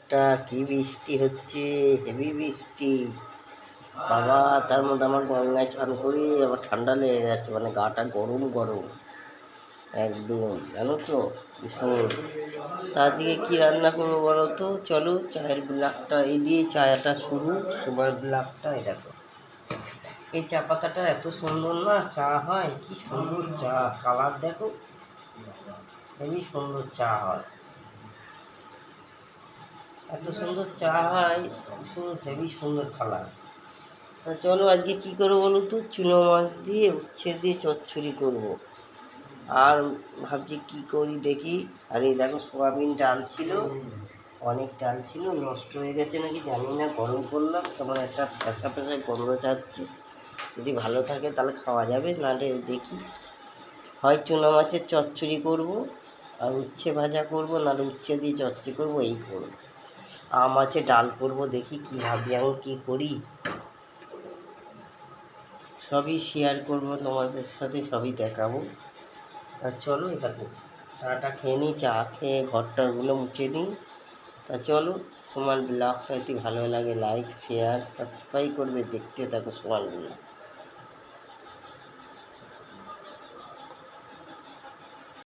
একটা কি বৃষ্টি হচ্ছে, হেভি বৃষ্টি বাবা। তার মধ্যে আমার গঙ্গায় চান করি, আমার ঠান্ডা লেগে গেছে, মানে গাটা গরম গরম একদম, জানো তো ভীষণ। তা আজকে কী রান্না করবো বলো তো? চলো চায়ের ব্লাগটা এই দিয়ে চাটা শুরু, সুগার ব্লাগটা। এই দেখো, এই চা পাতাটা এত সুন্দর না চা হয়, কি সুন্দর চা, কালার দেখো, হেবি সুন্দর চা হয়, এত সুন্দর চা হয়, হেভি সুন্দর কালার। তা চলো আজকে কী করবো বলো তো? চুনো মাছ দিয়ে উচ্ছে দিয়ে চচ্চড়ি করবো। আর ভাবছি কি করি দেখি। আর এই দেখো সোয়াবিন ডাল ছিল, অনেক ডাল ছিল, নষ্ট হয়ে গেছে নাকি জানি না, গরম করলাম তখন একটা পেঁচা পেঁচা গন্ধ চাচ্ছে। যদি ভালো থাকে তাহলে খাওয়া যাবে, নাহলে দেখি হয় চুনো মাছের চচ্চড়ি করবো, আর উচ্ছে ভাজা করবো, নাহলে উচ্ছে দিয়ে চচ্চড়ি করবো, এই করবো। আম আছে, ডাল করবো, দেখি কী ভাবি আমি কী করি, সবই শেয়ার করবো তোমাদের সাথে, সবই দেখাবো। আর চলো এটা চাটা খেয়ে নিই, চা খেয়ে ঘরটাগুলো মুছে নিই। তা চলো, তোমার ব্লগটা যদি ভালো লাগে লাইক শেয়ার সাবস্ক্রাইব করবে, দেখতে থাকো তোমার ব্লগ।